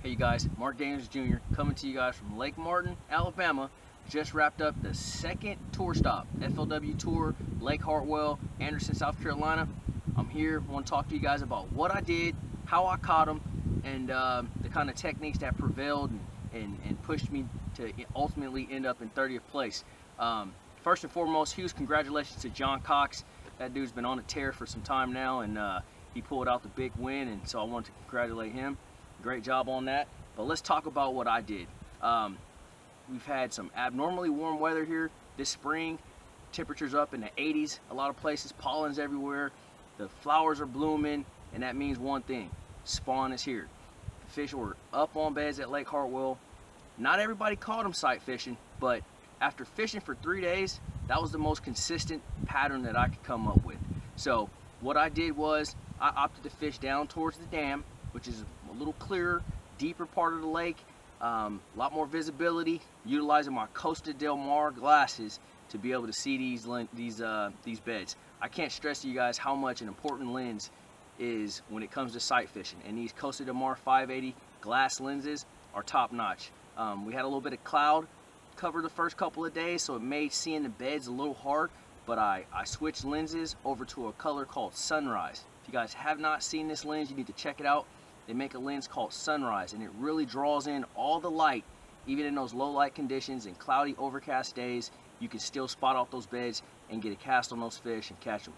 Hey you guys, Mark Daniels Jr. coming to you guys from Lake Martin, Alabama. Just wrapped up the second tour stop, FLW tour, Lake Hartwell, Anderson, South Carolina. I'm here, want to talk to you guys about what I did, how I caught them, and the kind of techniques that prevailed and pushed me to ultimately end up in 30th place. First and foremost, huge congratulations to John Cox. That dude's been on a tear for some time now, and he pulled out the big win, and so I wanted to congratulate him. Great job on that. But let's talk about what I did. We've had some abnormally warm weather here this spring. Temperatures up in the 80s, a lot of places, pollen's everywhere. The flowers are blooming, and that means one thing: spawn is here. The fish were up on beds at Lake Hartwell. Not everybody caught them sight fishing, but after fishing for 3 days, that was the most consistent pattern that I could come up with. So what I did was I opted to fish down towards the dam, which is a little clearer, deeper part of the lake, a lot more visibility, utilizing my Costa Del Mar glasses to be able to see these beds. I can't stress to you guys how much an important lens is when it comes to sight fishing, and these Costa Del Mar 580 glass lenses are top notch. We had a little bit of cloud cover the first couple of days, so it made seeing the beds a little hard, but I switched lenses over to a color called Sunrise. If you guys have not seen this lens, you need to check it out. They make a lens called Sunrise, and it really draws in all the light. Even in those low light conditions and cloudy, overcast days, you can still spot out those beds and get a cast on those fish and catch them.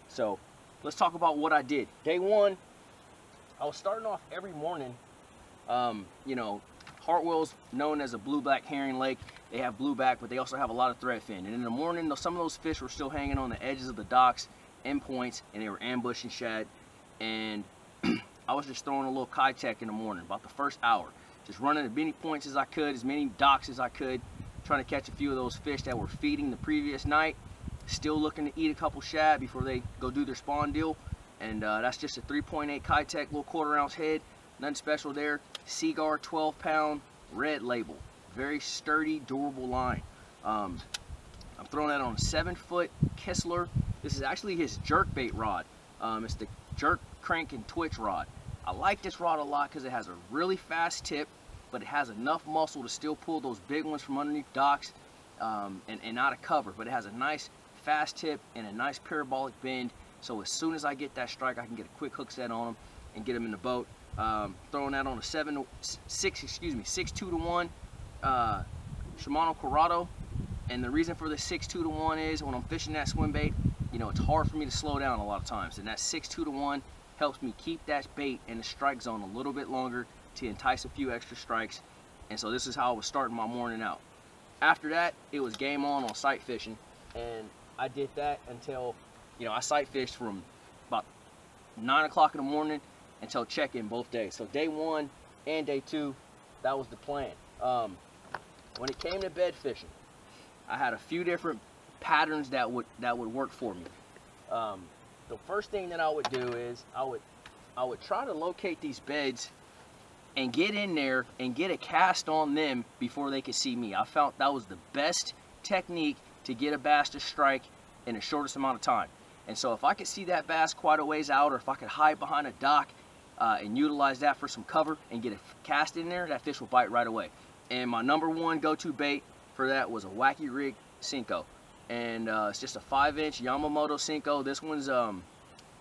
So let's talk about what I did. Day one, I was starting off every morning. You know, Hartwell's known as a blue-black herring lake. They have blueback, but they also have a lot of threadfin. And in the morning, some of those fish were still hanging on the edges of the docks, endpoints, and they were ambushing shad. And I was just throwing a little Kitech in the morning, about the first hour. Just running as many points as I could, as many docks as I could, trying to catch a few of those fish that were feeding the previous night, still looking to eat a couple shad before they go do their spawn deal. And that's just a 3.8 Kitech, little 1/4 ounce head, nothing special there. Seaguar 12-pound red label, very sturdy, durable line. I'm throwing that on a 7-foot Kistler. This is actually his jerk bait rod. It's the jerk, crank, and twitch rod. I like this rod a lot because it has a really fast tip, but it has enough muscle to still pull those big ones from underneath docks and out of cover. But it has a nice fast tip and a nice parabolic bend, so as soon as I get that strike, I can get a quick hook set on them and get them in the boat. Throwing that on a 6.2 to 1 Shimano Corrado. And the reason for the 6.2 to 1 is when I'm fishing that swim bait, you know, it's hard for me to slow down a lot of times, and that 6.2 to 1 helps me keep that bait in the strike zone a little bit longer to entice a few extra strikes. And so this is how I was starting my morning out. After that, it was game on sight fishing, and I did that until, you know, I sight fished from about 9 o'clock in the morning until check-in both days. So day one and day two, that was the plan. When it came to bed fishing, I had a few different patterns that would work for me. The first thing that I would do is I would try to locate these beds and get in there and get a cast on them before they could see me. I found that was the best technique to get a bass to strike in the shortest amount of time. And so if I could see that bass quite a ways out, or if I could hide behind a dock and utilize that for some cover and get a cast in there, that fish will bite right away. And my #1 go-to bait for that was a Wacky Rig Cinco. And it's just a 5-inch Yamamoto Cinco. This one's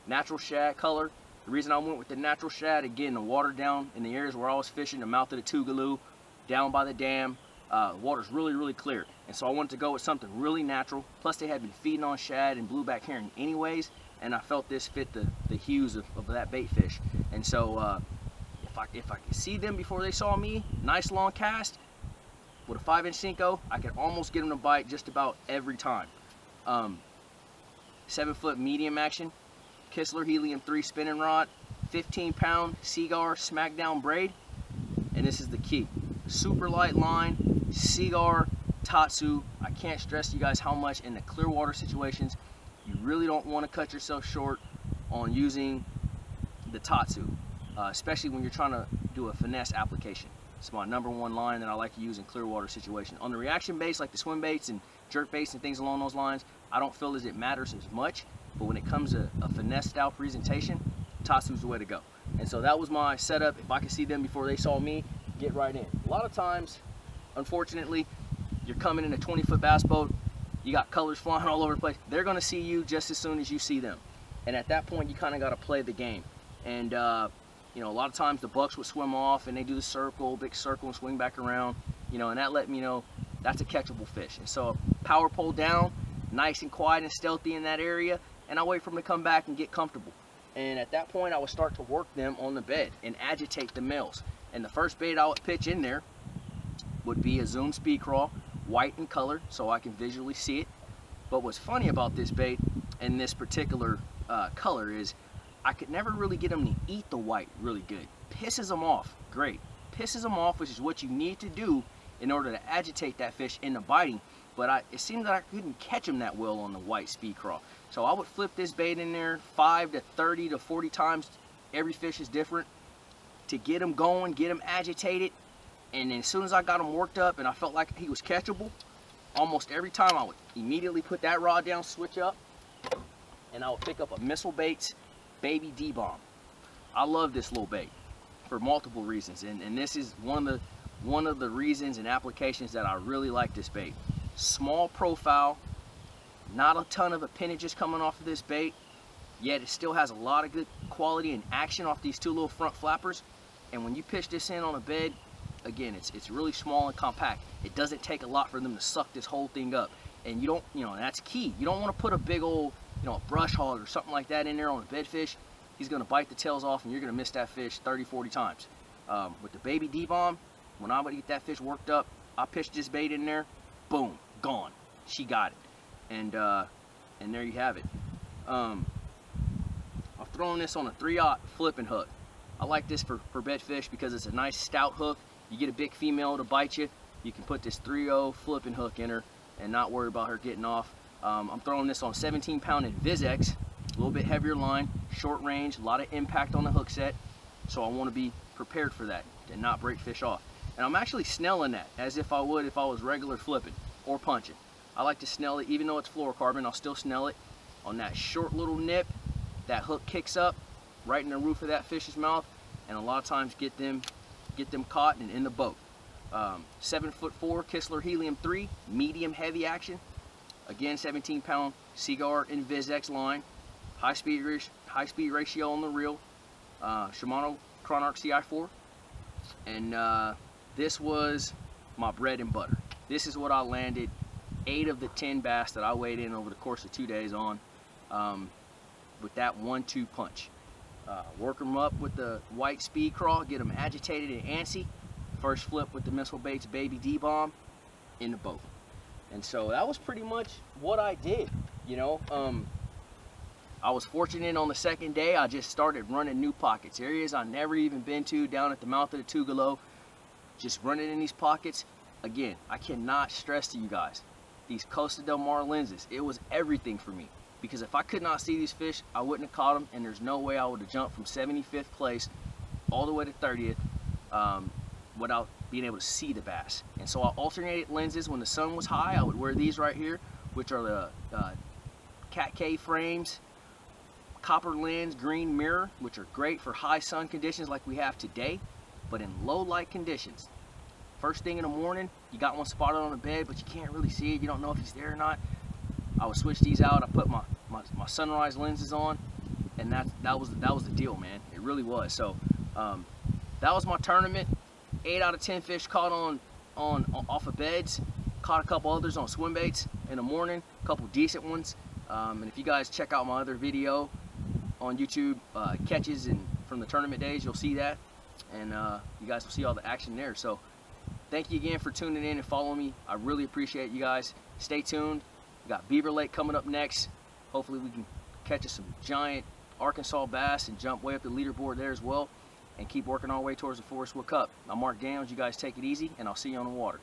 natural shad color. The reason I went with the natural shad, again, the water down in the areas where I was fishing, the mouth of the Tougaloo, down by the dam, water's really, really clear. And so I wanted to go with something really natural. Plus they had been feeding on shad and blueback herring anyways, and I felt this fit the hues of that bait fish. And so if I could see them before they saw me, nice long cast, with a 5-inch Cinco, I could almost get them to bite just about every time. 7-foot medium action, Kistler Helium 3 spinning rod, 15-pound Seaguar Smackdown braid, and this is the key. Super light line, Seaguar Tatsu. I can't stress to you guys how much in the clear water situations, you really don't want to cut yourself short on using the Tatsu, especially when you're trying to do a finesse application. It's my #1 line that I like to use in clear water situations. On the reaction baits, like the swim baits and jerk baits and things along those lines, I don't feel as it matters as much. But when it comes to a finesse style presentation, Tatsu's the way to go. And so that was my setup. If I could see them before they saw me, get right in. A lot of times, unfortunately, you're coming in a 20-foot bass boat, you got colors flying all over the place. They're gonna see you just as soon as you see them. And at that point, you kind of got to play the game. And you know, a lot of times the bucks would swim off and they do the circle, big circle, and swing back around. You know, and that let me know that's a catchable fish. And so power pole down, nice and quiet and stealthy in that area, and I wait for them to come back and get comfortable. And at that point, I would start to work them on the bed and agitate the males. And the first bait I would pitch in there would be a Zoom speed crawl, white in color, so I can visually see it. But what's funny about this bait and this particular color is I could never really get them to eat the white really good. Pisses them off, great. Pisses them off, which is what you need to do in order to agitate that fish into biting. But it seemed that I couldn't catch them that well on the white speed crawl. So I would flip this bait in there 5 to 30 to 40 times. Every fish is different, to get them going, get them agitated. And then as soon as I got him worked up and I felt like he was catchable, almost every time I would immediately put that rod down, switch up, and I would pick up a Missile Baits Baby D-Bomb. I love this little bait for multiple reasons, and this is one of the reasons and applications that I really like this bait. Small profile, not a ton of appendages coming off of this bait, yet it still has a lot of good quality and action off these two little front flappers. And when you pitch this in on a bed, again, it's really small and compact. It doesn't take a lot for them to suck this whole thing up. And you don't, you know, that's key. You don't want to put a big old, you know, a brush hog or something like that in there on a bed fish. He's going to bite the tails off and you're going to miss that fish 30, 40 times. With the Baby D-Bomb, when I would get that fish worked up, I pitched this bait in there, boom, gone. She got it. And there you have it. I've thrown this on a 3/0 flipping hook. I like this for bed fish because it's a nice stout hook. You get a big female to bite you, you can put this 3/0 flipping hook in her and not worry about her getting off. I'm throwing this on 17-pound Invisex, a little bit heavier line, short range, a lot of impact on the hook set. So I want to be prepared for that and not break fish off. And I'm actually snelling that as if I would if I was regular flipping or punching. I like to snell it, even though it's fluorocarbon, I'll still snell it on that short little nip. That hook kicks up right in the roof of that fish's mouth, and a lot of times get them caught and in the boat. 7'4" Kistler Helium 3, medium heavy action. Again, 17-pound Seaguar Invisex line, high speed ratio on the reel. Shimano Chronarch CI4, and this was my bread and butter. This is what I landed 8 of the 10 bass that I weighed in over the course of 2 days on, with that 1-2 punch. Work them up with the white speed crawl, get them agitated and antsy. First flip with the Missile Baits Baby D-Bomb in the boat. And so that was pretty much what I did, you know. I was fortunate on the second day. I just started running new pockets, areas I never even been to, down at the mouth of the Tugelo. Just running in these pockets. Again, I cannot stress to you guys, these Costa del Mar lenses, it was everything for me. Because if I could not see these fish, I wouldn't have caught them, and there's no way I would have jumped from 75th place all the way to 30th without being able to see the bass. And so I alternated lenses. When the sun was high, I would wear these right here, which are the Cat K frames, copper lens, green mirror, which are great for high sun conditions like we have today, but in low light conditions. First thing in the morning, you got one spotted on the bed, but you can't really see it. You don't know if he's there or not. I would switch these out. I put my sunrise lenses on, and that was the deal, man. It really was. So that was my tournament. 8 out of 10 fish caught on off of beds. Caught a couple others on swim baits in the morning. A couple decent ones. And if you guys check out my other video on YouTube, catches and from the tournament days, you'll see that, and you guys will see all the action there. So thank you again for tuning in and following me. I really appreciate you guys. Stay tuned. We got Beaver Lake coming up next. Hopefully we can catch us some giant Arkansas bass and jump way up the leaderboard there as well, and keep working our way towards the Forest Wood Cup. I'm Mark Downs. You guys take it easy, and I'll see you on the water.